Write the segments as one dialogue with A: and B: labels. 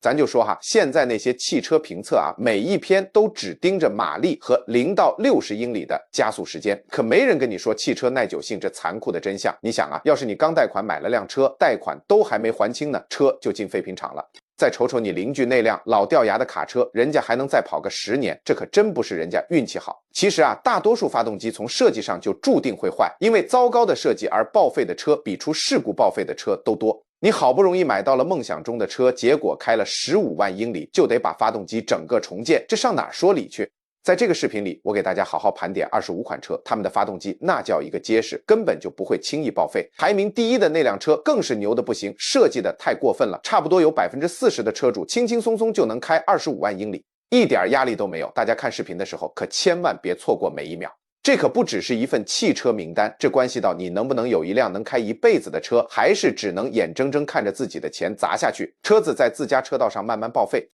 A: 咱就说哈，现在那些汽车评测啊，每一篇都只盯着马力和0到60英里的加速时间，可没人跟你说汽车耐久性这残酷的真相。你想啊，要是你刚贷款买了辆车，贷款都还没还清呢，车就进废品厂了。再瞅瞅你邻居那辆老掉牙的卡车，人家还能再跑个10年，这可真不是人家运气好。其实啊，大多数发动机从设计上就注定会坏，因为糟糕的设计而报废的车比出事故报废的车都多。你好不容易买到了梦想中的车，结果开了15万英里就得把发动机整个重建，这上哪儿说理去？在这个视频里，我给大家好好盘点25款车，他们的发动机那叫一个结实，根本就不会轻易报废。排名第一的那辆车更是牛的不行，设计的太过分了，差不多有40%的车主轻轻松松就能开25万英里，一点压力都没有。大家看视频的时候可千万别错过每一秒。这可不只是一份汽车名单，这关系到你能不能有一辆能开一辈子的车，还是只能眼睁睁看着自己的钱砸下去，车子在自家车道上慢慢报废。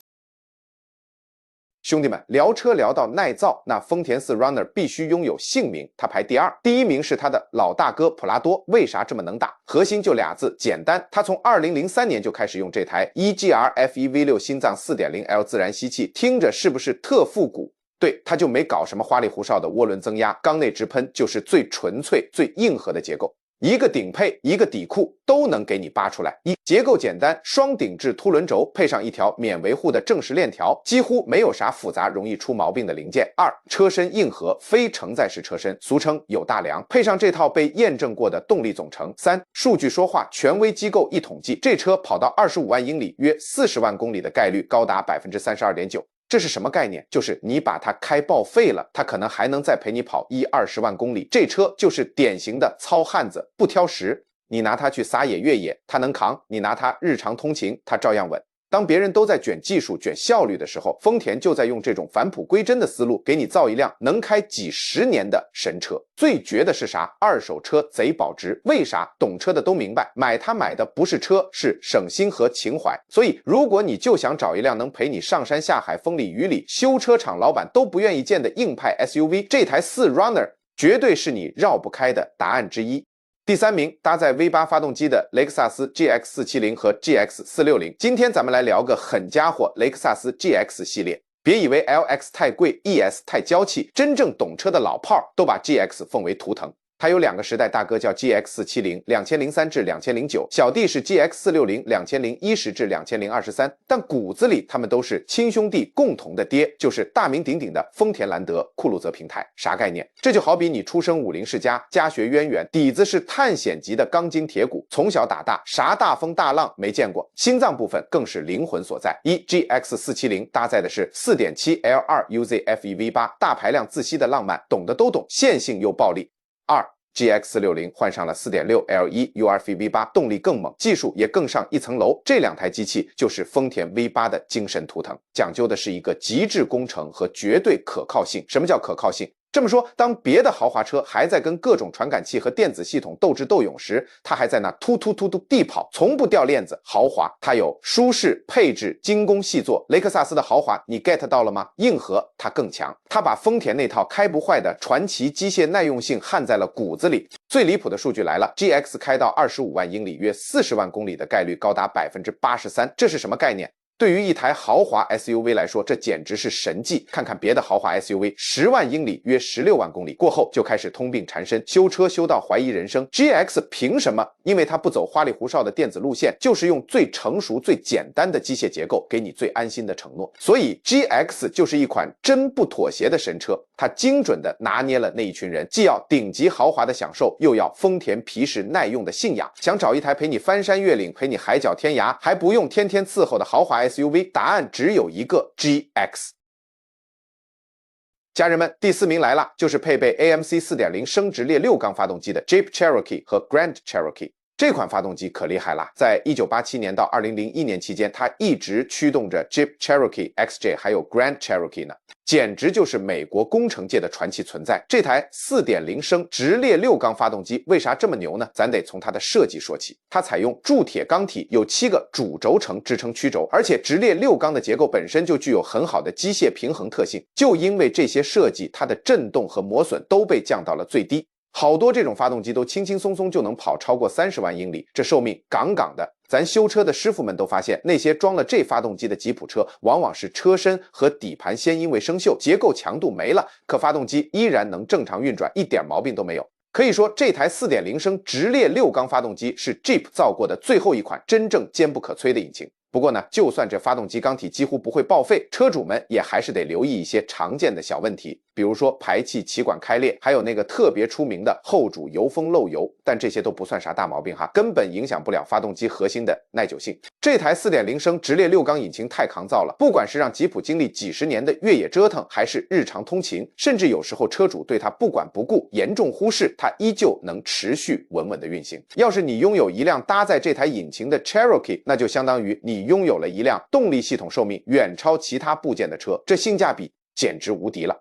A: 兄弟们，聊车聊到耐造，那丰田4 Runner 必须拥有姓名，它排第2，第1名是它的老大哥普拉多。为啥这么能打？核心就俩字，简单。他从2003年就开始用这台 EGR F1 V6 心脏 4.0L 自然吸气，听着是不是特复古？对，他就没搞什么花里胡哨的涡轮增压，缸内直喷就是最纯粹最硬核的结构，一个顶配一个底库都能给你扒出来。结构简单，双顶置凸轮轴配上一条免维护的正时链条，几乎没有啥复杂容易出毛病的零件。2，车身硬核，非承载式车身，俗称有大梁，配上这套被验证过的动力总成。3，数据说话，权威机构一统计，这车跑到25万英里约40万公里的概率高达 32.9%。这是什么概念？就是你把它开报废了，它可能还能再陪你跑20万公里。这车就是典型的糙汉子，不挑食。你拿它去撒野越野，它能扛；你拿它日常通勤，它照样稳。当别人都在卷技术、卷效率的时候，丰田就在用这种返璞归真的思路，给你造一辆能开几十年的神车。最绝的是啥？二手车贼保值。为啥？懂车的都明白，买它买的不是车，是省心和情怀。所以，如果你就想找一辆能陪你上山下海、风里雨里，修车厂老板都不愿意见的硬派 SUV， 这台4 Runner 绝对是你绕不开的答案之一。第3名，搭载 V8 发动机的雷克萨斯 GX470 和 GX460。今天咱们来聊个狠家伙，雷克萨斯 GX 系列。别以为 LX 太贵 ，ES 太娇气，真正懂车的老炮都把 GX 奉为图腾。它有2个时代大哥叫 GX470 2003至2009，小弟是 GX460 2010至2023，但骨子里他们都是亲兄弟共同的爹，就是大名鼎鼎的丰田兰德酷路泽平台。啥概念？这就好比你出生50世家，家学渊源，底子是探险级的钢筋铁骨，从小打大，啥大风大浪没见过，心脏部分更是灵魂所在。GX470 搭载的是 4.7 L2 UZ F1 V8， 大排量自吸的浪漫，懂的都懂，线性又暴力。2 GX460 换上了 4.6 L1 URF V8， 动力更猛，技术也更上一层楼。这2台机器就是丰田 V8 的精神图腾，讲究的是一个极致工程和绝对可靠性。什么叫可靠性？这么说，当别的豪华车还在跟各种传感器和电子系统斗智斗勇时，它还在那突突突突地跑，从不掉链子。豪华，它有舒适、配置、精工细作。雷克萨斯的豪华，你 get 到了吗？硬核，它更强。它把丰田那套开不坏的传奇机械耐用性焊在了骨子里。最离谱的数据来了 ，GX 开到25万英里约40万公里的概率高达 83%， 这是什么概念？对于一台豪华 SUV 来说，这简直是神迹。看看别的豪华 SUV， 10万英里约16万公里过后就开始通病缠身，修车修到怀疑人生。GX 凭什么？因为它不走花里胡哨的电子路线，就是用最成熟最简单的机械结构给你最安心的承诺。所以 GX 就是一款真不妥协的神车，它精准的拿捏了那一群人，既要顶级豪华的享受，又要丰田皮实耐用的信仰。想找一台陪你翻山越岭，陪你海角天涯，还不用天天伺候的豪华SUV， 答案只有一个 GX。 家人们，第4名来了，就是配备 AMC 4.0 升直列6缸发动机的 Jeep Cherokee 和 Grand Cherokee。这款发动机可厉害了，在1987年到2001年期间，它一直驱动着 Jeep Cherokee、XJ 还有 Grand Cherokee 呢，简直就是美国工程界的传奇存在。这台 4.0 升直列6缸发动机为啥这么牛呢？咱得从它的设计说起。它采用铸铁钢体，有7个主轴承支撑曲轴，而且直列6缸的结构本身就具有很好的机械平衡特性。就因为这些设计，它的震动和磨损都被降到了最低。好多这种发动机都轻轻松松就能跑超过30万英里，这寿命杠杠的。咱修车的师傅们都发现，那些装了这发动机的吉普车，往往是车身和底盘先因为生锈，结构强度没了，可发动机依然能正常运转，一点毛病都没有。可以说，这台 4.0 升直列6缸发动机是 Jeep 造过的最后一款真正坚不可摧的引擎。不过呢，就算这发动机缸体几乎不会报废，车主们也还是得留意一些常见的小问题，比如说排气气管开裂，还有那个特别出名的后主油封漏油。但这些都不算啥大毛病哈，根本影响不了发动机核心的耐久性。这台 4.0 升直列6缸引擎太抗造了，不管是让吉普经历几十年的越野折腾，还是日常通勤，甚至有时候车主对它不管不顾，严重忽视，它依旧能持续稳稳的运行。要是你拥有一辆搭载这台引擎的 Cherokee， 那就相当于你拥有了一辆动力系统寿命远超其他部件的车，这性价比简直无敌了。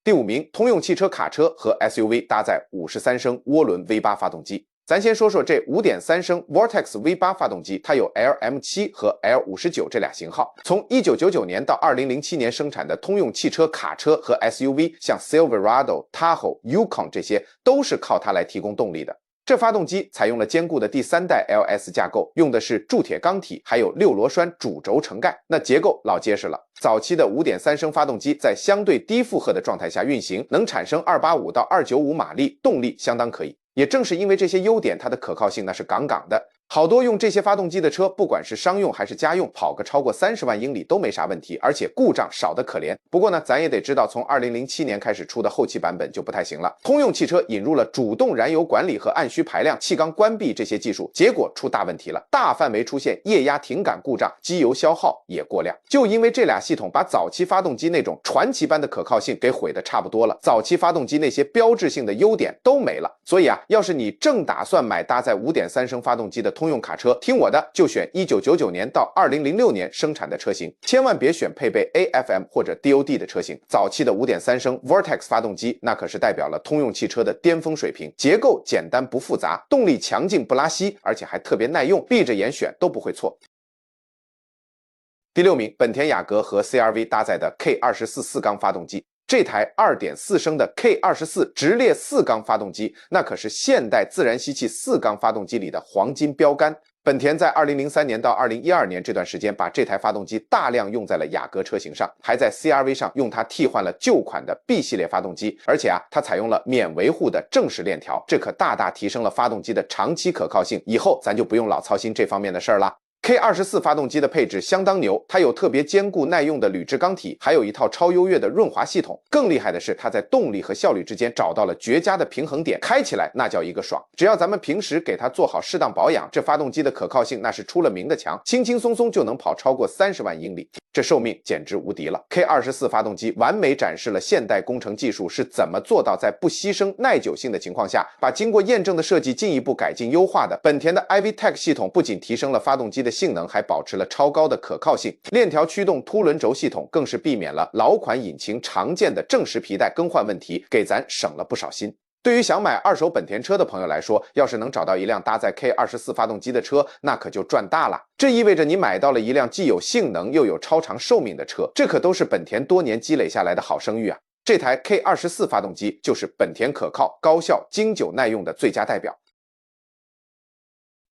A: 第5名，通用汽车卡车和 SUV 搭载53升涡轮 V8 发动机。咱先说说这 5.3 升 Vortex V8 发动机，它有 LM7 和 L59 这俩型号。从1999年到2007年生产的通用汽车卡车和 SUV， 像 Silverado、Tahoe、Yukon 这些都是靠它来提供动力的。这发动机采用了坚固的第3代 LS 架构，用的是铸铁钢体，还有6螺栓主轴承盖，那结构老结实了。早期的 5.3 升发动机在相对低负荷的状态下运行，能产生285到295马力，动力相当可以。也正是因为这些优点，它的可靠性那是杠杠的。好多用这些发动机的车，不管是商用还是家用，跑个超过30万英里都没啥问题，而且故障少得可怜。不过呢，咱也得知道，从2007年开始出的后期版本就不太行了。通用汽车引入了主动燃油管理和按需排量、气缸关闭这些技术，结果出大问题了，大范围出现液压停杆故障，机油消耗也过量。就因为这俩系统把早期发动机那种传奇般的可靠性给毁得差不多了，早期发动机那些标志性的优点都没了。所以啊，要是你正打算买搭载 5.3 升发动机的通用卡车，听我的，就选1999年到2006年生产的车型，千万别选配备 AFM 或者 DOD 的车型。早期的 5.3 升 Vortex 发动机那可是代表了通用汽车的巅峰水平，结构简单不复杂，动力强劲不拉稀，而且还特别耐用，闭着眼选都不会错。第6名，本田雅阁和 CR-V 搭载的 K24 4缸发动机。这台 2.4 升的 K24 直列4缸发动机，那可是现代自然吸气4缸发动机里的黄金标杆。本田在2003年到2012年这段时间，把这台发动机大量用在了雅阁车型上，还在 CR-V 上用它替换了旧款的 B 系列发动机，而且啊，它采用了免维护的正时链条，这可大大提升了发动机的长期可靠性。以后咱就不用老操心这方面的事儿了。K24 发动机的配置相当牛，它有特别坚固耐用的铝制钢体，还有一套超优越的润滑系统。更厉害的是，它在动力和效率之间找到了绝佳的平衡点，开起来那叫一个爽。只要咱们平时给它做好适当保养，这发动机的可靠性那是出了名的强，轻轻松松就能跑超过30万英里，这寿命简直无敌了。K24 发动机完美展示了现代工程技术是怎么做到在不牺牲耐久性的情况下，把经过验证的设计进一步改进优化的。本田的 iVTEC 系统不仅提升了发动机的性能，还保持了超高的可靠性。链条驱动凸轮轴系统更是避免了老款引擎常见的正时皮带更换问题，给咱省了不少心。对于想买二手本田车的朋友来说，要是能找到一辆搭载 K24 发动机的车，那可就赚大了。这意味着你买到了一辆既有性能又有超长寿命的车，这可都是本田多年积累下来的好声誉啊！这台 K24 发动机就是本田可靠、高效、经久耐用的最佳代表。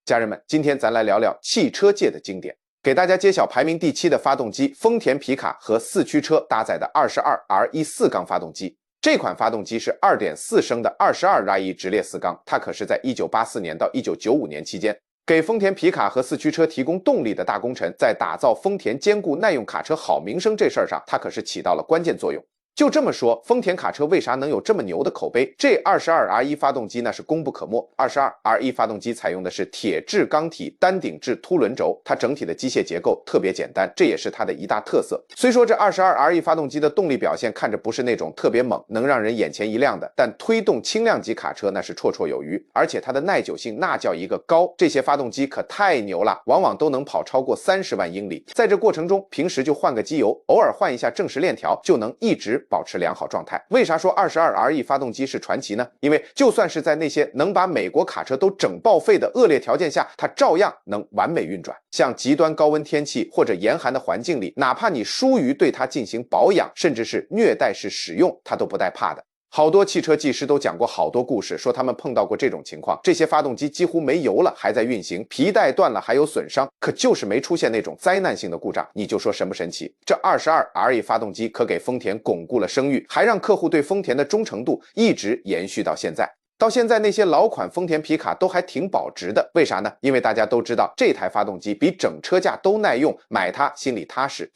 A: 家人们，今天咱来聊聊汽车界的经典，给大家揭晓排名第7的发动机——丰田皮卡和4驱车搭载的 22R1 4缸发动机。这款发动机是 2.4 升的 22R1 直列4缸，它可是在1984年到1995年期间，给丰田皮卡和4驱车提供动力的大功臣，在打造丰田坚固耐用卡车好名声这事儿上，它可是起到了关键作用。就这么说，丰田卡车为啥能有这么牛的口碑？这 22R1 发动机那是功不可没。22R1 发动机采用的是铁制钢体单顶置凸轮轴，它整体的机械结构特别简单，这也是它的一大特色。虽说这 22R1 发动机的动力表现看着不是那种特别猛，能让人眼前一亮的，但推动轻量级卡车那是绰绰有余，而且它的耐久性那叫一个高。这些发动机可太牛了，往往都能跑超过30万英里。在这过程中，平时就换个机油，偶尔换一下正时链条，就能一直保持良好状态。为啥说 22R1 发动机是传奇呢？因为就算是在那些能把美国卡车都整报废的恶劣条件下，它照样能完美运转。像极端高温天气或者严寒的环境里，哪怕你疏于对它进行保养，甚至是虐待式使用，它都不带怕的。好多汽车技师都讲过好多故事，说他们碰到过这种情况，这些发动机几乎没油了还在运行，皮带断了还有损伤，可就是没出现那种灾难性的故障，你就说神不神奇？这 22RE 发动机可给丰田巩固了声誉，还让客户对丰田的忠诚度一直延续到现在。到现在那些老款丰田皮卡都还挺保值的，为啥呢？因为大家都知道这台发动机比整车架都耐用，买它心里踏实。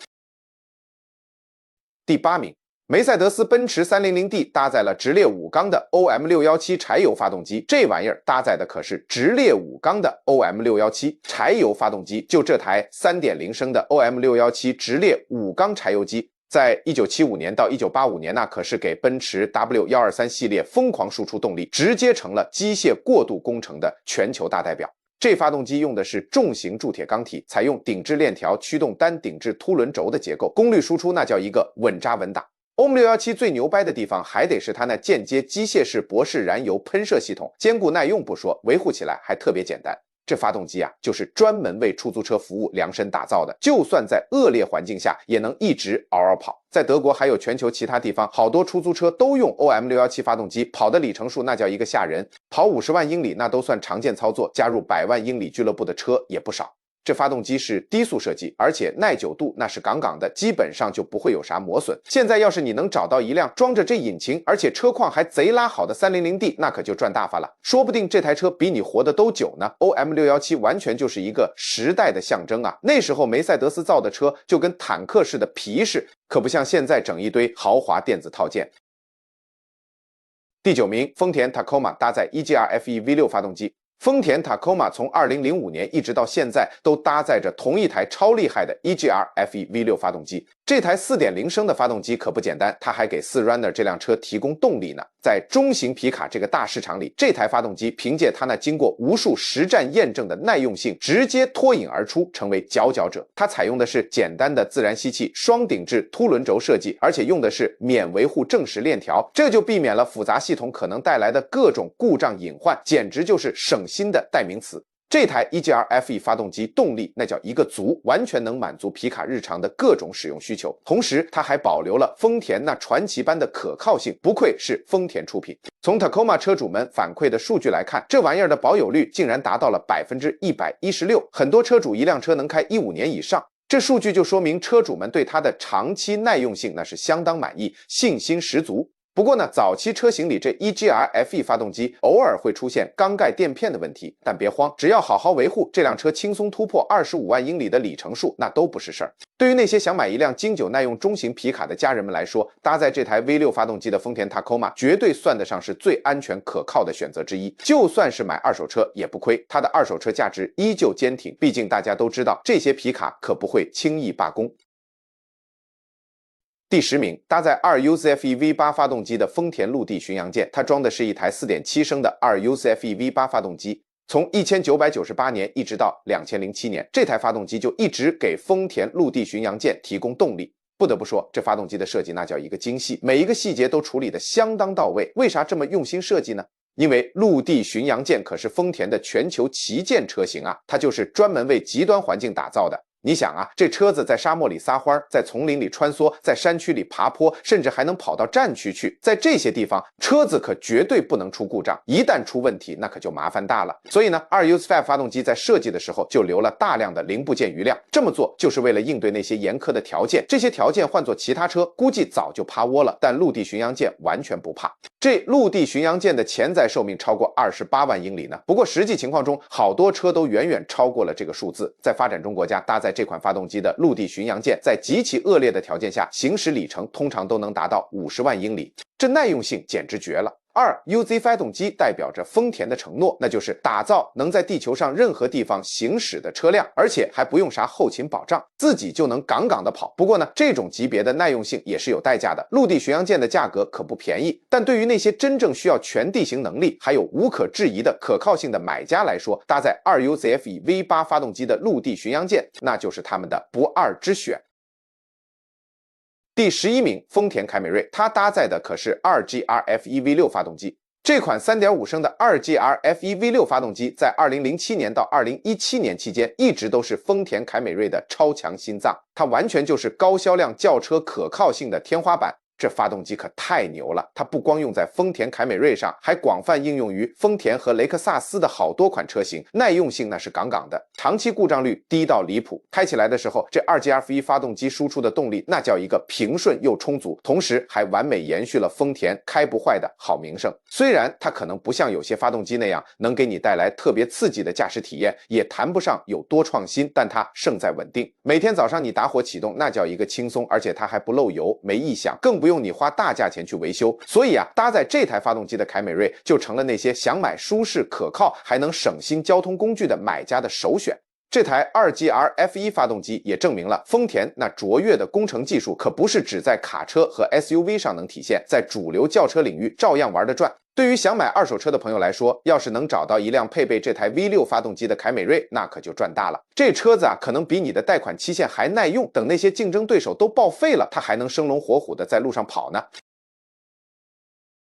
A: 第8名，梅赛德斯奔驰 300D 搭载了直列5缸的 OM617 柴油发动机，这玩意儿搭载的可是直列5缸的 OM617 柴油发动机，就这台 3.0 升的 OM617 直列5缸柴油机，在1975年到1985年可是给奔驰 W123 系列疯狂输出动力，直接成了机械过渡工程的全球大代表。这发动机用的是重型铸铁钢体，采用顶置链条驱动单顶置凸轮轴的结构，功率输出那叫一个稳扎稳打。OM617 最牛掰的地方还得是它那间接机械式博士燃油喷射系统，坚固耐用不说，维护起来还特别简单。这发动机就是专门为出租车服务量身打造的，就算在恶劣环境下也能一直嗷嗷跑。在德国还有全球其他地方，好多出租车都用 OM617 发动机，跑的里程数那叫一个吓人，跑50万英里那都算常见操作，加入100万英里俱乐部的车也不少。这发动机是低速设计，而且耐久度那是杠杠的，基本上就不会有啥磨损。现在要是你能找到一辆装着这引擎，而且车况还贼拉好的 300D， 那可就赚大发了，说不定这台车比你活得都久呢。OM617 完全就是一个时代的象征啊！那时候梅赛德斯造的车就跟坦克似的皮实，可不像现在整一堆豪华电子套件。第9名，丰田 Tacoma 搭载 EGR FE V6 发动机。丰田 Tacoma 从2005年一直到现在都搭载着同一台超厉害的 EGR FE V6 发动机。这台 4.0 升的发动机可不简单，它还给4Runner 这辆车提供动力呢。在中型皮卡这个大市场里，这台发动机凭借它那经过无数实战验证的耐用性，直接脱颖而出，成为佼佼者。它采用的是简单的自然吸气双顶置凸轮轴设计，而且用的是免维护正时链条，这就避免了复杂系统可能带来的各种故障隐患，简直就是省心的代名词。这台 EGR FE 发动机动力那叫一个足，完全能满足皮卡日常的各种使用需求，同时它还保留了丰田那传奇般的可靠性，不愧是丰田出品。从 Tacoma 车主们反馈的数据来看，这玩意儿的保有率竟然达到了 116%， 很多车主一辆车能开15年以上。这数据就说明车主们对它的长期耐用性那是相当满意，信心十足。不过呢，早期车型里这 EGR FE 发动机偶尔会出现缸盖垫片的问题，但别慌，只要好好维护，这辆车轻松突破25万英里的里程数，那都不是事儿。对于那些想买一辆经久耐用中型皮卡的家人们来说，搭载这台 V6 发动机的丰田 Tacoma 绝对算得上是最安全可靠的选择之一。就算是买二手车也不亏，它的二手车价值依旧坚挺，毕竟大家都知道，这些皮卡可不会轻易罢工。第10名，搭载 2UZFE V8 发动机的丰田陆地巡洋舰，它装的是一台 4.7 升的 2UZFE V8 发动机。从1998年一直到2007年，这台发动机就一直给丰田陆地巡洋舰提供动力。不得不说，这发动机的设计那叫一个精细，每一个细节都处理得相当到位。为啥这么用心设计呢？因为陆地巡洋舰可是丰田的全球旗舰车型啊，它就是专门为极端环境打造的。你想啊，这车子在沙漠里撒欢，在丛林里穿梭，在山区里爬坡，甚至还能跑到战区去。在这些地方，车子可绝对不能出故障，一旦出问题，那可就麻烦大了。所以呢，2UZ5 发动机在设计的时候就留了大量的零部件余量。这么做就是为了应对那些严苛的条件。这些条件换做其他车，估计早就趴窝了，但陆地巡洋舰完全不怕。这陆地巡洋舰的潜在寿命超过28万英里呢。不过实际情况中，好多车都远远超过了这个数字。在发展中国家，搭载这款发动机的陆地巡洋舰，在极其恶劣的条件下，行驶里程通常都能达到50万英里，这耐用性简直绝了。2UZ 发动机代表着丰田的承诺，那就是打造能在地球上任何地方行驶的车辆，而且还不用啥后勤保障，自己就能杠杠的跑。不过呢，这种级别的耐用性也是有代价的。陆地巡洋舰的价格可不便宜，但对于那些真正需要全地形能力还有无可置疑的可靠性的买家来说，搭载 2UZFE V8 发动机的陆地巡洋舰那就是他们的不二之选。第11名，丰田凯美瑞，它搭载的可是 2GR FE V6 发动机。这款 3.5 升的 2GR FE V6 发动机在2007年到2017年期间一直都是丰田凯美瑞的超强心脏，它完全就是高销量轿车可靠性的天花板。这发动机可太牛了，它不光用在丰田凯美瑞上，还广泛应用于丰田和雷克萨斯的好多款车型，耐用性那是杠杠的，长期故障率低到离谱。开起来的时候，这 2GF1 发动机输出的动力那叫一个平顺又充足，同时还完美延续了丰田开不坏的好名声。虽然它可能不像有些发动机那样能给你带来特别刺激的驾驶体验，也谈不上有多创新，但它胜在稳定。每天早上你打火启动，那叫一个轻松，而且它还不漏油，没异响，更不用你花大价钱去维修。所以啊，搭载这台发动机的凯美瑞就成了那些想买舒适可靠还能省心交通工具的买家的首选。这台 2GR F1 发动机也证明了丰田那卓越的工程技术可不是只在卡车和 SUV 上能体现，在主流轿车领域照样玩得转。对于想买二手车的朋友来说，要是能找到一辆配备这台 V6 发动机的凯美瑞，那可就赚大了。这车子啊，可能比你的贷款期限还耐用，等那些竞争对手都报废了，它还能生龙活虎的在路上跑呢。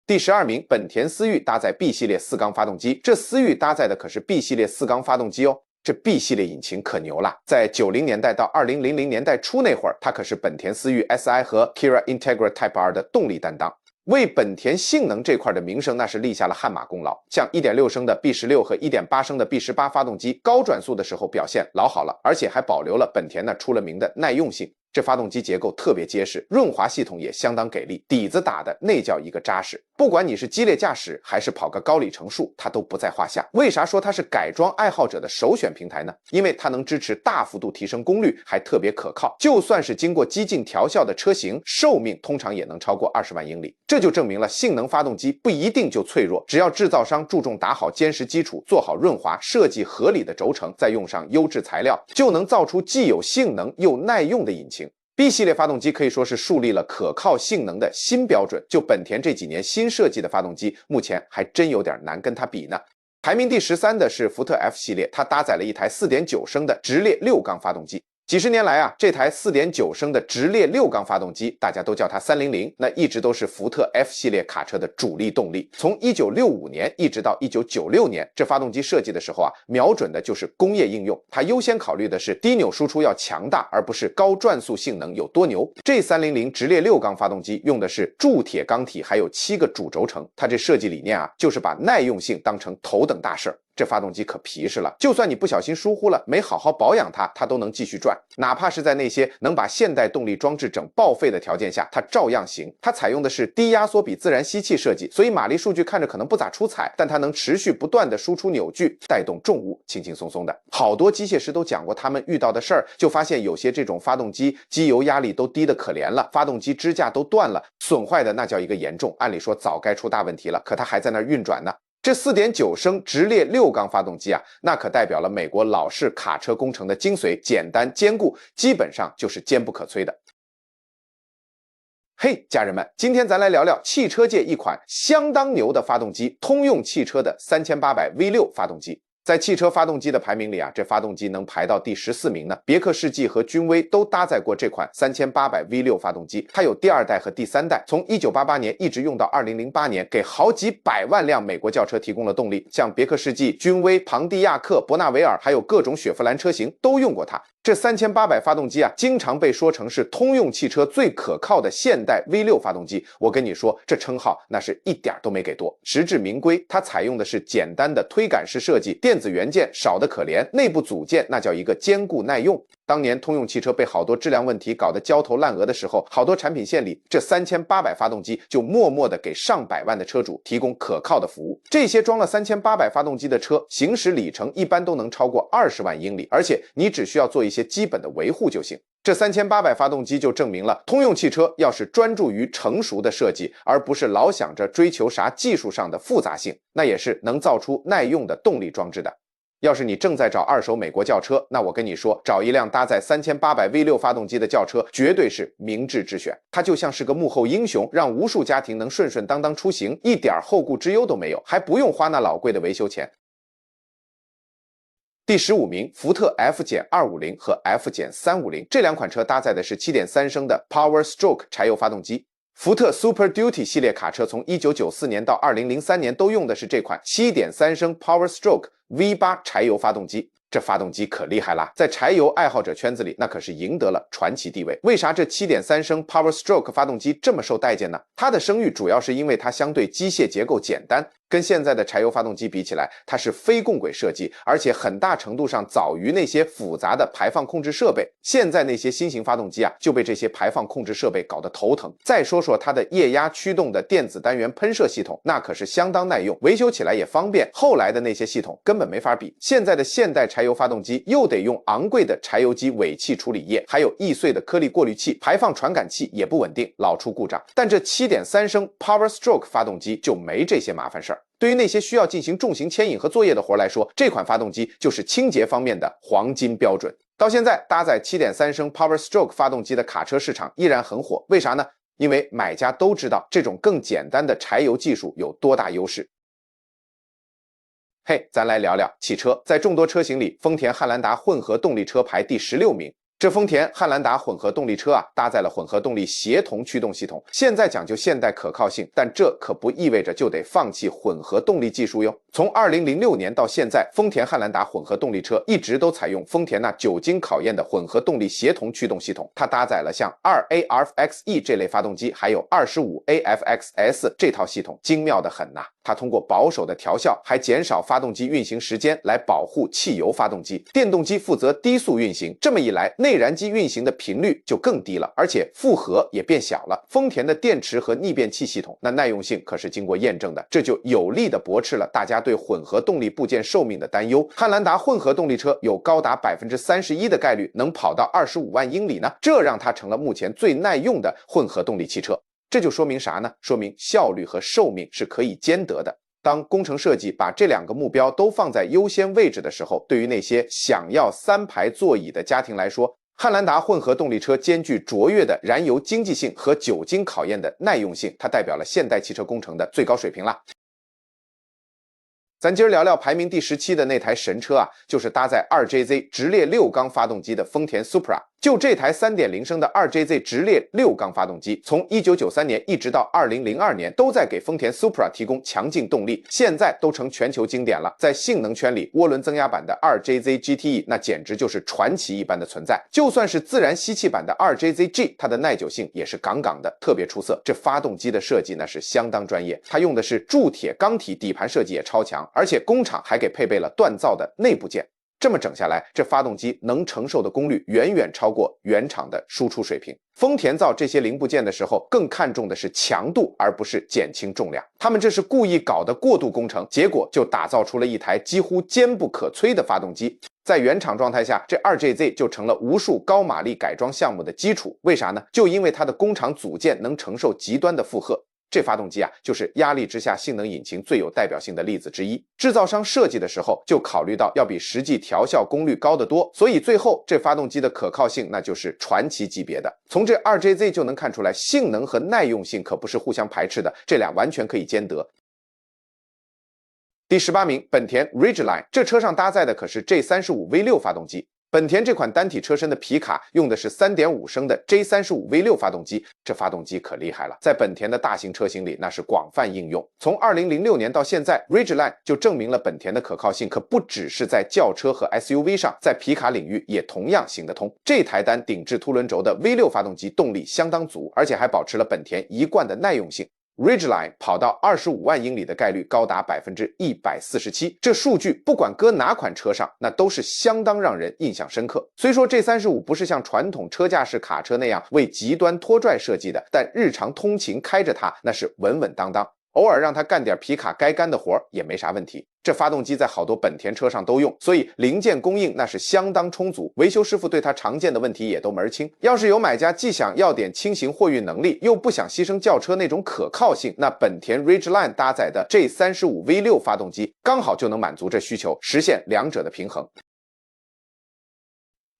A: 第12名，本田思域搭载 B 系列4缸发动机，这思域搭载的可是 B 系列4缸发动机哦。这 B 系列引擎可牛了，在90年代到2000年代初那会儿，它可是本田思域 SI 和 Kira Integra Type R 的动力担当。为本田性能这块的名声那是立下了汗马功劳，像 1.6 升的 B16 和 1.8 升的 B18 发动机，高转速的时候表现老好了，而且还保留了本田那出了名的耐用性。这发动机结构特别结实，润滑系统也相当给力，底子打的那叫一个扎实。不管你是激烈驾驶还是跑个高里程数，它都不在话下。为啥说它是改装爱好者的首选平台呢？因为它能支持大幅度提升功率，还特别可靠。就算是经过激进调校的车型，寿命通常也能超过20万英里。这就证明了性能发动机不一定就脆弱，只要制造商注重打好坚实基础，做好润滑，设计合理的轴承，再用上优质材料，就能造出既有性能又耐用的引擎。B 系列发动机可以说是树立了可靠性能的新标准，就本田这几年新设计的发动机，目前还真有点难跟它比呢。排名第13的是福特 F 系列，它搭载了一台 4.9 升的直列6缸发动机。几十年来啊，这台 4.9 升的直列6缸发动机，大家都叫它300，那一直都是福特 F 系列卡车的主力动力。从1965年一直到1996年，这发动机设计的时候啊，瞄准的就是工业应用，它优先考虑的是低扭输出要强大，而不是高转速性能有多牛。这300直列6缸发动机用的是铸铁钢体，还有7个主轴承，它这设计理念啊，就是把耐用性当成头等大事儿。这发动机可皮实了，就算你不小心疏忽了，没好好保养它，它都能继续转。哪怕是在那些能把现代动力装置整报废的条件下，它照样行。它采用的是低压缩比自然吸气设计，所以马力数据看着可能不咋出彩，但它能持续不断的输出扭矩，带动重物，轻轻松松的。好多机械师都讲过他们遇到的事儿，就发现有些这种发动机机油压力都低得可怜了，发动机支架都断了，损坏的那叫一个严重，按理说早该出大问题了，可它还在那儿运转呢。这 4.9 升直列6缸发动机啊，那可代表了美国老式卡车工程的精髓，简单坚固，基本上就是坚不可摧的。嘿，家人们，今天咱来聊聊汽车界一款相当牛的发动机——通用汽车的3800 V6 发动机。在汽车发动机的排名里啊，这发动机能排到第14名呢。别克世纪和君威都搭载过这款3800 V6 发动机，它有第2代和第3代，从1988年一直用到2008年，给好几百万辆美国轿车提供了动力。像别克世纪、君威、庞蒂亚克、伯纳维尔，还有各种雪佛兰车型都用过它。这3800发动机啊，经常被说成是通用汽车最可靠的现代 V6 发动机。我跟你说，这称号那是一点都没给多，实至名归。它采用的是简单的推杆式设计，电子元件少得可怜，内部组件那叫一个坚固耐用。当年通用汽车被好多质量问题搞得焦头烂额的时候，好多产品线里这3800发动机就默默地给上百万的车主提供可靠的服务。这些装了3800发动机的车，行驶里程一般都能超过20万英里，而且你只需要做一些基本的维护就行。这3800发动机就证明了，通用汽车要是专注于成熟的设计，而不是老想着追求啥技术上的复杂性，那也是能造出耐用的动力装置的。要是你正在找二手美国轿车，那我跟你说，找一辆搭载3800 V6 发动机的轿车绝对是明智之选。它就像是个幕后英雄，让无数家庭能顺顺当当出行，一点后顾之忧都没有，还不用花那老贵的维修钱。第15名，福特 F-250 和 F-350， 这两款车搭载的是 7.3 升的 Power Stroke 柴油发动机。福特 Super Duty 系列卡车从1994年到2003年都用的是这款 7.3 升 Power Stroke V8 柴油发动机。这发动机可厉害啦，在柴油爱好者圈子里那可是赢得了传奇地位。为啥这 7.3 升 Power Stroke 发动机这么受待见呢？它的声誉主要是因为它相对机械结构简单，跟现在的柴油发动机比起来，它是非共轨设计，而且很大程度上早于那些复杂的排放控制设备。现在那些新型发动机啊，就被这些排放控制设备搞得头疼。再说说它的液压驱动的电子单元喷射系统，那可是相当耐用，维修起来也方便。后来的那些系统根本没法比。现在的现代柴油发动机又得用昂贵的柴油机尾气处理液，还有易碎的颗粒过滤器，排放传感器也不稳定，老出故障。但这 7.3 升 Power Stroke 发动机就没这些麻烦事儿。对于那些需要进行重型牵引和作业的活来说，这款发动机就是清洁方面的黄金标准。到现在，搭载 7.3 升 Power Stroke 发动机的卡车市场依然很火，为啥呢？因为买家都知道这种更简单的柴油技术有多大优势。嘿，咱来聊聊汽车。在众多车型里，丰田汉兰达混合动力车排第16名。这丰田汉兰达混合动力车啊，搭载了混合动力协同驱动系统，现在讲究现代可靠性，但这可不意味着就得放弃混合动力技术哟。从2006年到现在，丰田汉兰达混合动力车一直都采用丰田那久经考验的混合动力协同驱动系统，它搭载了像 2AFXE 这类发动机，还有 25AFXS 这套系统，精妙得很呐。它通过保守的调校，还减少发动机运行时间来保护汽油发动机，电动机负责低速运行，这么一来，内燃机运行的频率就更低了，而且负荷也变小了。丰田的电池和逆变器系统，那耐用性可是经过验证的，这就有力地驳斥了大家对混合动力部件寿命的担忧。汉兰达混合动力车有高达 31% 的概率能跑到25万英里呢，这让它成了目前最耐用的混合动力汽车。这就说明啥呢？说明效率和寿命是可以兼得的。当工程设计把这两个目标都放在优先位置的时候，对于那些想要3排座椅的家庭来说，汉兰达混合动力车兼具卓越的燃油经济性和久经考验的耐用性，它代表了现代汽车工程的最高水平啦。咱今儿聊聊排名第17的那台神车啊，就是搭载 2JZ 直列6缸发动机的丰田 Supra。就这台 3.0 升的 2JZ 直列6缸发动机，从1993年一直到2002年，都在给丰田 Supra 提供强劲动力，现在都成全球经典了。在性能圈里，涡轮增压版的 2JZ GTE 那简直就是传奇一般的存在。就算是自然吸气版的 2JZG， 它的耐久性也是杠杠的，特别出色。这发动机的设计那是相当专业，它用的是铸铁钢体，底盘设计也超强，而且工厂还给配备了锻造的内部件。这么整下来，这发动机能承受的功率远远超过原厂的输出水平。丰田造这些零部件的时候，更看重的是强度，而不是减轻重量。他们这是故意搞的过度工程，结果就打造出了一台几乎坚不可摧的发动机。在原厂状态下，这 2JZ 就成了无数高马力改装项目的基础。为啥呢？就因为它的工厂组件能承受极端的负荷。这发动机啊，就是压力之下性能引擎最有代表性的例子之一。制造商设计的时候就考虑到要比实际调校功率高得多，所以最后这发动机的可靠性那就是传奇级别的。从这 2JZ 就能看出来，性能和耐用性可不是互相排斥的，这俩完全可以兼得。第18名，本田 Ridgeline， 这车上搭载的可是 J35 V6 发动机。本田这款单体车身的皮卡用的是 3.5 升的 J35 V6 发动机，这发动机可厉害了，在本田的大型车型里那是广泛应用。从2006年到现在， Ridgeline 就证明了本田的可靠性可不只是在轿车和 SUV 上，在皮卡领域也同样行得通。这台单顶置凸轮轴的 V6 发动机动力相当足，而且还保持了本田一贯的耐用性。Ridgeline 跑到25万英里的概率高达 147%， 这数据不管搁哪款车上，那都是相当让人印象深刻。虽说 J35 不是像传统车架式卡车那样为极端拖拽设计的，但日常通勤开着它那是稳稳当当，偶尔让它干点皮卡该干的活也没啥问题。这发动机在好多本田车上都用，所以零件供应那是相当充足，维修师傅对它常见的问题也都门清。要是有买家既想要点轻型货运能力，又不想牺牲轿车那种可靠性，那本田 Ridgeline 搭载的 J35 V6 发动机刚好就能满足这需求，实现两者的平衡。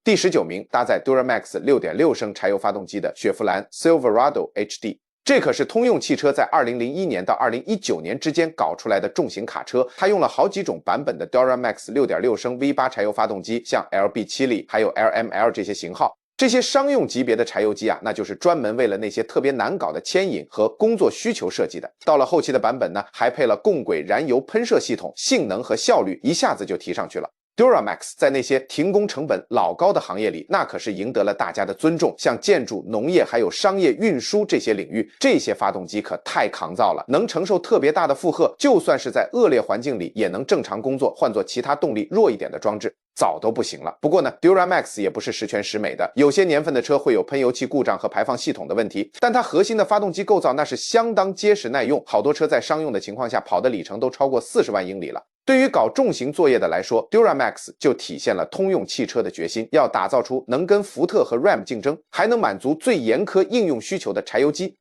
A: 第19名，搭载 Duramax 6.6 升柴油发动机的雪佛兰 Silverado HD。这可是通用汽车在2001年到2019年之间搞出来的重型卡车，它用了好几种版本的 Duramax 6.6 升 V8 柴油发动机，像 LB70 还有 LML 这些型号。这些商用级别的柴油机啊，那就是专门为了那些特别难搞的牵引和工作需求设计的。到了后期的版本呢，还配了共轨燃油喷射系统，性能和效率一下子就提上去了。Duramax 在那些停工成本老高的行业里，那可是赢得了大家的尊重。像建筑、农业还有商业运输这些领域，这些发动机可太抗造了，能承受特别大的负荷，就算是在恶劣环境里也能正常工作。换作其他动力弱一点的装置，早都不行了。不过呢 Duramax 也不是十全十美的，有些年份的车会有喷油器故障和排放系统的问题，但它核心的发动机构造那是相当结实耐用，好多车在商用的情况下跑的里程都超过40万英里了。对于搞重型作业的来说 Duramax 就体现了通用汽车的决心，要打造出能跟福特和 Ram 竞争，还能满足最严苛应用需求的柴油机。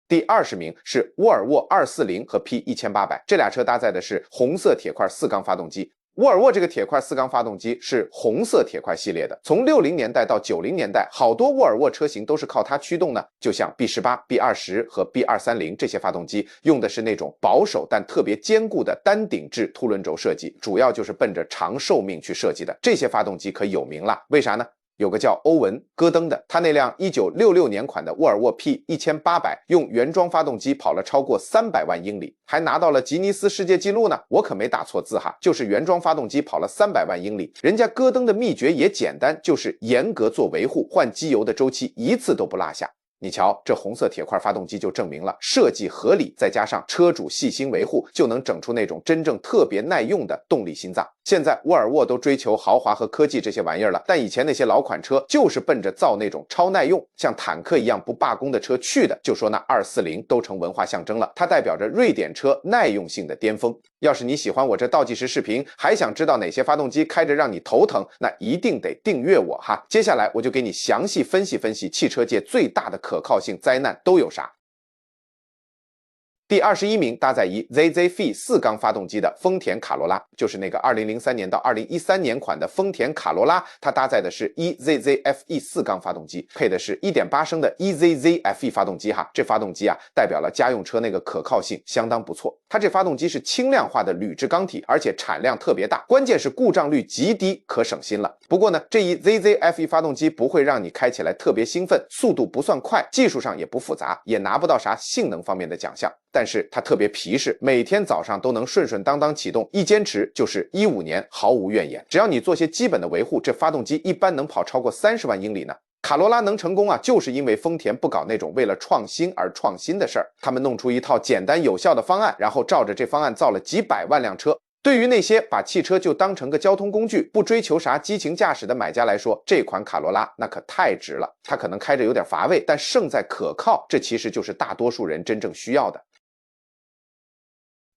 A: 第20名是沃尔沃240和 P1800， 这俩车搭载的是红色铁块4缸发动机。沃尔沃这个铁块4缸发动机是红色铁块系列的，从60年代到90年代，好多沃尔沃车型都是靠它驱动呢。就像 B18、B20 和 B230 这些发动机，用的是那种保守但特别坚固的单顶置凸轮轴设计，主要就是奔着长寿命去设计的。这些发动机可有名了，为啥呢？有个叫欧文·戈登的，他那辆1966年款的沃尔沃 P1800 用原装发动机跑了超过300万英里，还拿到了吉尼斯世界纪录呢。我可没打错字哈，就是原装发动机跑了300万英里。人家戈登的秘诀也简单，就是严格做维护，换机油的周期一次都不落下。你瞧，这红色铁块发动机就证明了设计合理，再加上车主细心维护，就能整出那种真正特别耐用的动力心脏。现在沃尔沃都追求豪华和科技这些玩意儿了，但以前那些老款车就是奔着造那种超耐用，像坦克一样不罢工的车去的。就说那240都成文化象征了，它代表着瑞典车耐用性的巅峰。要是你喜欢我这倒计时视频，还想知道哪些发动机开着让你头疼，那一定得订阅我哈。接下来我就给你详细分析分析汽车界最大的可靠性灾难都有啥。第21名搭载以 ZZF 4缸发动机的丰田卡罗拉，就是那个2003年到2013年款的丰田卡罗拉，它搭载的是 EZZFE 4缸发动机，配的是 1.8 升的 EZZFE 发动机哈。这发动机啊，代表了家用车那个可靠性相当不错。它这发动机是轻量化的铝制钢体，而且产量特别大，关键是故障率极低，可省心了。不过呢，这一 ZZFE 发动机不会让你开起来特别兴奋，速度不算快，技术上也不复杂，也拿不到啥性能方面的奖项。但是它特别皮实，每天早上都能顺顺当当启动，一坚持就是15年，毫无怨言。只要你做些基本的维护，这发动机一般能跑超过30万英里呢。卡罗拉能成功啊，就是因为丰田不搞那种为了创新而创新的事儿，他们弄出一套简单有效的方案，然后照着这方案造了几百万辆车。对于那些把汽车就当成个交通工具，不追求啥激情驾驶的买家来说，这款卡罗拉那可太值了。它可能开着有点乏味，但胜在可靠，这其实就是大多数人真正需要的。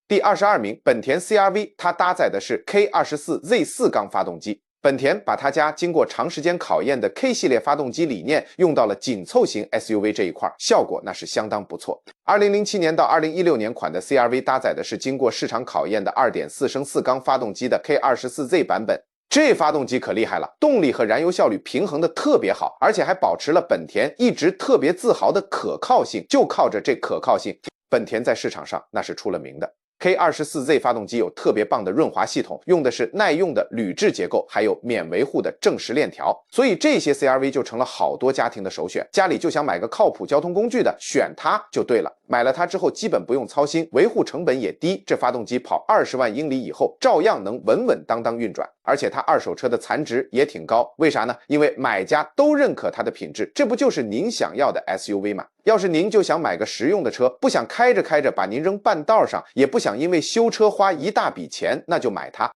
A: 第22名，本田 CR-V， 它搭载的是 K24Z 4缸发动机。本田把他家经过长时间考验的 K 系列发动机理念用到了紧凑型 SUV 这一块，效果那是相当不错。2007年到2016年款的 CR-V 搭载的是经过市场考验的 2.4 升4缸发动机的 K24Z 版本。这发动机可厉害了，动力和燃油效率平衡的特别好，而且还保持了本田一直特别自豪的可靠性。就靠着这可靠性，本田在市场上那是出了名的。K24Z 发动机有特别棒的润滑系统，用的是耐用的铝制结构，还有免维护的正时链条，所以这些 CR-V 就成了好多家庭的首选。家里就想买个靠谱交通工具的，选它就对了。买了它之后基本不用操心，维护成本也低，这发动机跑20万英里以后照样能稳稳当当运转，而且它二手车的残值也挺高。为啥呢？因为买家都认可它的品质，这不就是您想要的 SUV 吗？要是您就想买个实用的车，不想开着开着把您扔半道上，也不想因为修车花一大笔钱，那就买它。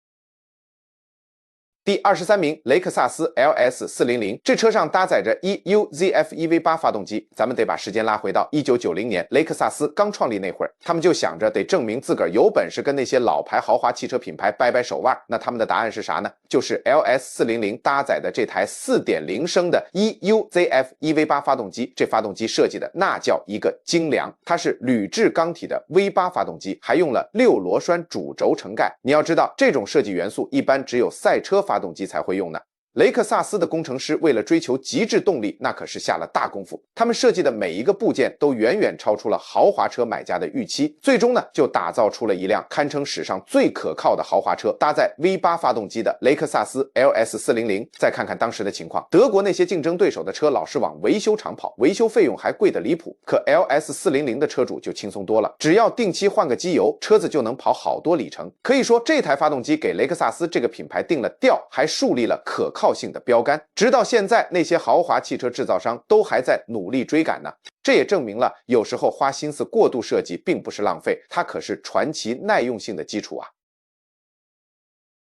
A: 第23名，雷克萨斯 LS400， 这车上搭载着 EUZF EV8 发动机。咱们得把时间拉回到1990年，雷克萨斯刚创立那会儿，他们就想着得证明自个儿有本事跟那些老牌豪华汽车品牌掰掰手腕。那他们的答案是啥呢？就是 LS400 搭载的这台 4.0 升的 EUZF EV8 发动机。这发动机设计的那叫一个精良，它是铝制钢体的 V8 发动机，还用了6螺栓主轴承盖。你要知道，这种设计元素一般只有赛车发动机才会用呢。雷克萨斯的工程师为了追求极致动力，那可是下了大功夫。他们设计的每一个部件都远远超出了豪华车买家的预期，最终呢，就打造出了一辆堪称史上最可靠的豪华车，搭载 V8 发动机的雷克萨斯 LS400。再看看当时的情况，德国那些竞争对手的车老是往维修厂跑，维修费用还贵得离谱，可 LS400的车主就轻松多了，只要定期换个机油，车子就能跑好多里程。可以说，这台发动机给雷克萨斯这个品牌定了调，还树立了可靠性的标杆。直到现在，那些豪华汽车制造商都还在努力追赶呢。这也证明了，有时候花心思过度设计并不是浪费，它可是传奇耐用性的基础啊。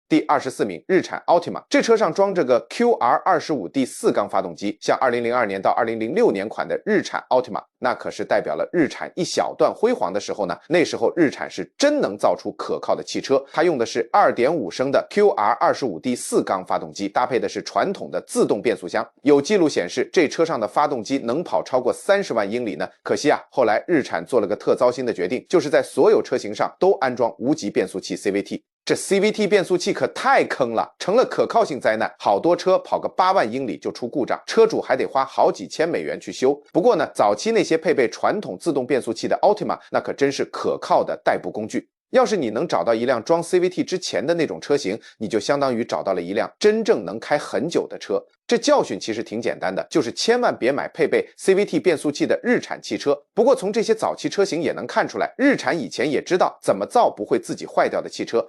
A: 第24名，日产 Altima， 这车上装着个 QR25D 4缸发动机，像2002年到2006年款的日产 Altima， 那可是代表了日产一小段辉煌的时候呢。那时候日产是真能造出可靠的汽车，它用的是 2.5 升的 QR25D 4缸发动机，搭配的是传统的自动变速箱。有记录显示，这车上的发动机能跑超过30万英里呢。可惜啊，后来日产做了个特糟心的决定，就是在所有车型上都安装无级变速器 CVT。这 CVT 变速器可太坑了，成了可靠性灾难，好多车跑个8万英里就出故障，车主还得花好几千美元去修。不过呢，早期那些配备传统自动变速器的 Altima， 那可真是可靠的代步工具。要是你能找到一辆装 CVT 之前的那种车型，你就相当于找到了一辆真正能开很久的车。这教训其实挺简单的，就是千万别买配备 CVT 变速器的日产汽车。不过从这些早期车型也能看出来，日产以前也知道怎么造不会自己坏掉的汽车。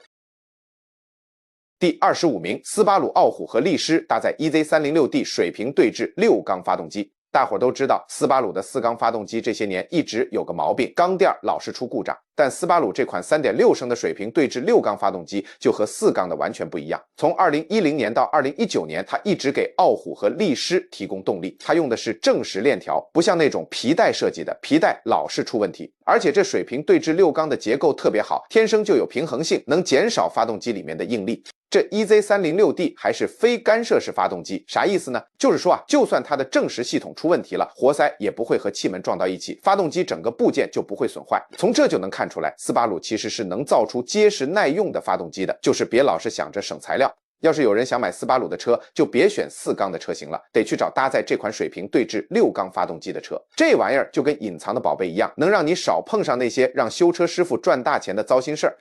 A: 第25名，斯巴鲁傲虎和力狮搭载 EZ306D 水平对置6缸发动机。大伙都知道，斯巴鲁的4缸发动机这些年一直有个毛病，缸垫老是出故障。但斯巴鲁这款 3.6 升的水平对置6缸发动机就和4缸的完全不一样。从2010年到2019年，它一直给傲虎和力狮提供动力。它用的是正时链条，不像那种皮带设计的，皮带老是出问题。而且这水平对置6缸的结构特别好，天生就有平衡性，能减少发动机里面的应力。这 EZ306D 还是非干涉式发动机，啥意思呢？就是说啊，就算它的正时系统出问题了，活塞也不会和气门撞到一起，发动机整个部件就不会损坏。从这就能看出来，斯巴鲁其实是能造出结实耐用的发动机的，就是别老是想着省材料。要是有人想买斯巴鲁的车，就别选4缸的车型了，得去找搭载这款水平对置6缸发动机的车。这玩意儿就跟隐藏的宝贝一样，能让你少碰上那些让修车师傅赚大钱的糟心事儿。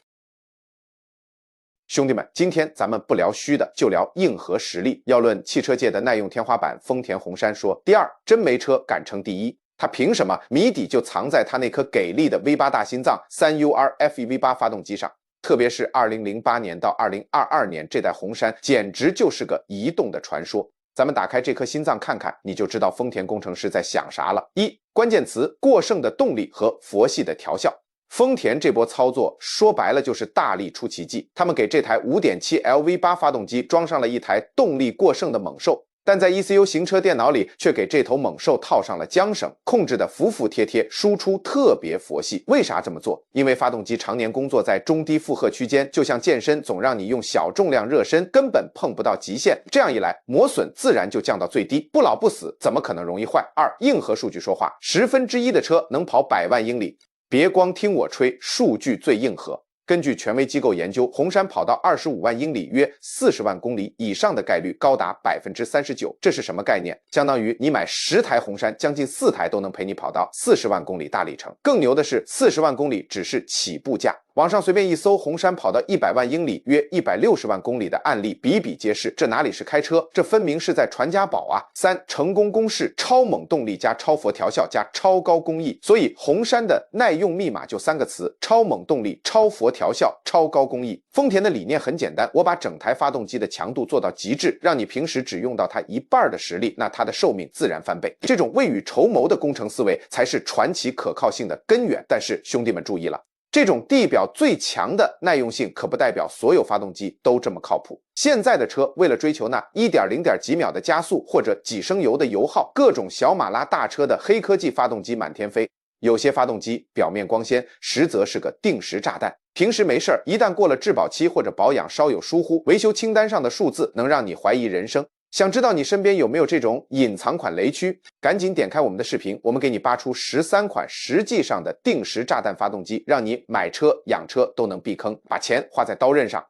A: 兄弟们，今天咱们不聊虚的，就聊硬核实力。要论汽车界的耐用天花板，丰田红杉说第二，真没车敢称第一。他凭什么？谜底就藏在他那颗给力的 V8 大心脏 3UR FE-V8 发动机上。特别是2008年到2022年，这代红杉简直就是个移动的传说。咱们打开这颗心脏看看，你就知道丰田工程师在想啥了。一，关键词：过剩的动力和佛系的调校。丰田这波操作说白了就是大力出奇迹，他们给这台 5.7 LV8 发动机装上了一台动力过剩的猛兽，但在 ECU 行车电脑里却给这头猛兽套上了缰绳，控制的服服帖帖，输出特别佛系。为啥这么做？因为发动机常年工作在中低负荷区间，就像健身总让你用小重量热身，根本碰不到极限，这样一来磨损自然就降到最低，不老不死怎么可能容易坏？二，硬核数据说话，1/10的车能跑100万英里。别光听我吹，数据最硬核。根据权威机构研究，红杉跑到25万英里约40万公里以上的概率高达 39%。这是什么概念？相当于你买10台红杉，将近4台都能陪你跑到40万公里大里程。更牛的是40万公里只是起步价。网上随便一搜，红杉跑到100万英里约160万公里的案例比比皆是，这哪里是开车，这分明是在传家宝啊。三，成功公式：超猛动力加超佛调校加超高工艺。所以红杉的耐用密码就3个词：超猛动力、超佛调校、超高工艺。丰田的理念很简单，我把整台发动机的强度做到极致，让你平时只用到它一半的实力，那它的寿命自然翻倍。这种未雨绸缪的工程思维才是传奇可靠性的根源。但是兄弟们注意了，这种地表最强的耐用性可不代表所有发动机都这么靠谱。现在的车为了追求那1.0几秒的加速或者几升油的油耗，各种小马拉大车的黑科技发动机满天飞。有些发动机表面光鲜，实则是个定时炸弹。平时没事儿，一旦过了质保期或者保养稍有疏忽，维修清单上的数字能让你怀疑人生。想知道你身边有没有这种隐藏款雷区？赶紧点开我们的视频，我们给你扒出13款实际上的定时炸弹发动机，让你买车养车都能避坑，把钱花在刀刃上。